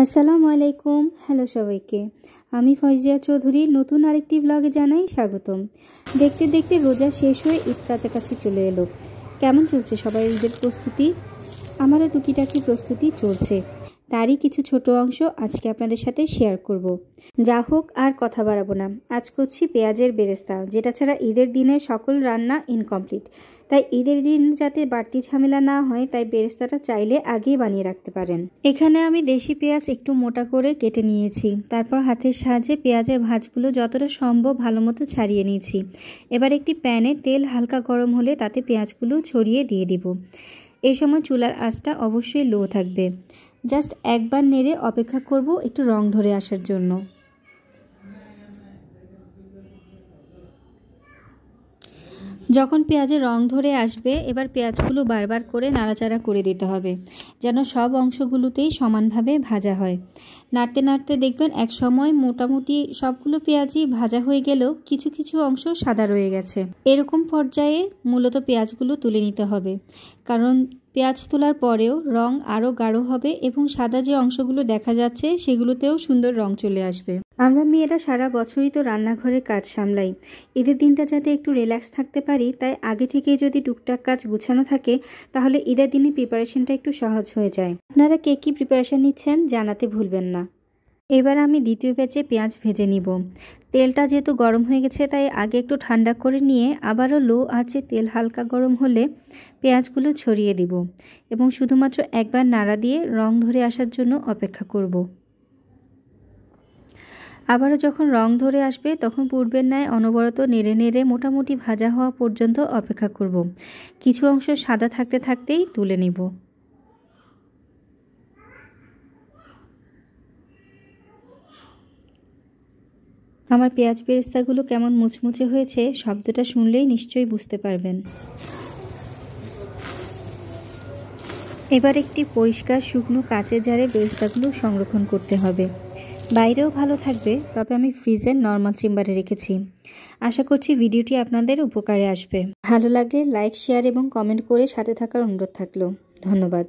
আসসালামু আলাইকুম। হ্যালো সবাইকে, আমি ফয়জিয়া চৌধুরী নতুন আরেকটি ব্লগে জানাই স্বাগতম। দেখতে দেখতে রোজা শেষ হয়ে ঈদ কাছাকাছি চলে এলো। কেমন চলছে সবাই ঈদের প্রস্তুতি? আমারও টুকিটাকি প্রস্তুতি চলছে, তারই কিছু ছোট অংশ আজকে আপনাদের সাথে শেয়ার করব। যা হোক, আর কথা বাড়াবো না। আজ করছি পেঁয়াজের বেরেস্তা, যেটা ছাড়া ঈদের দিনে সকল রান্না ইনকমপ্লিট। তাই ঈদের দিন যাতে বাড়তি ঝামেলা না হয়, তাই বেরেস্তাটা চাইলে আগেই বানিয়ে রাখতে পারেন। এখানে আমি দেশি পেঁয়াজ একটু মোটা করে কেটে নিয়েছি। তারপর হাতের সাহায্যে পেঁয়াজের ভাঁজগুলো যতটা সম্ভব ভালো মতো ছাড়িয়ে নিয়েছি। এবার একটি প্যানে তেল হালকা গরম হলে তাতে পেঁয়াজগুলো ছড়িয়ে দিয়ে দিব। এই সময় চুলার আঁচটা অবশ্যই লো থাকবে। জাস্ট একবার নেড়ে অপেক্ষা করব একটু রং ধরে আসার জন্য। যখন পেঁয়াজের রং ধরে আসবে, এবার পেঁয়াজগুলো বারবার করে নাড়াচাড়া করে দিতে হবে, যেন সব অংশগুলোতেই সমানভাবে ভাজা হয়। নাড়তে নাড়তে দেখবেন এক সময় মোটামুটি সবগুলো পেঁয়াজই ভাজা হয়ে গেলেও কিছু কিছু অংশ সাদা রয়ে গেছে। এরকম পর্যায়ে মূলত পেঁয়াজগুলো তুলে নিতে হবে, কারণ পেঁয়াজ তোলার পরেও রং আরও গাঢ় হবে এবং সাদা যে অংশগুলো দেখা যাচ্ছে সেগুলোতেও সুন্দর রং চলে আসবে। আমরা মেয়েরা সারা বছরই তো রান্নাঘরে কাজ সামলাই। ঈদের দিনটা যাতে একটু রিল্যাক্স থাকতে পারি, তাই আগে থেকেই যদি টুকটাক কাজ গুছানো থাকে, তাহলে ঈদের দিনে প্রিপারেশনটা একটু সহজ হয়ে যায়। আপনারা কে কী প্রিপারেশন নিচ্ছেন জানাতে ভুলবেন না। এবার আমি দ্বিতীয় ব্যাচে পেঁয়াজ ভেজে নিব। তেলটা যেহেতু গরম হয়ে গেছে, তাই আগে একটু ঠান্ডা করে নিয়ে আবারও লো আঁচে তেল হালকা গরম হলে পেঁয়াজগুলো ছড়িয়ে দিব এবং শুধুমাত্র একবার নাড়া দিয়ে রং ধরে আসার জন্য অপেক্ষা করব। আবারও যখন রং ধরে আসবে, তখন পূর্বের ন্যায় অনবরত নেড়ে নেড়ে মোটামুটি ভাজা হওয়া পর্যন্ত অপেক্ষা করব। কিছু অংশ সাদা থাকতে থাকতেই তুলে নিব। আমার পেঁয়াজ বেরেস্তাগুলো কেমন মুচমুচে হয়েছে, শব্দটা শুনলেই নিশ্চয়ই বুঝতে পারবেন। এবার একটি পরিষ্কার শুকনো কাচের জারে বেরেস্তাগুলো সংরক্ষণ করতে হবে। বাইরেও ভালো থাকবে, তবে আমি ফ্রিজের নর্মাল চেম্বারে রেখেছি। আশা করছি ভিডিওটি আপনাদের উপকারে আসবে। ভালো লাগলে লাইক, শেয়ার এবং কমেন্ট করে সাথে থাকার অনুরোধ থাকলো। ধন্যবাদ।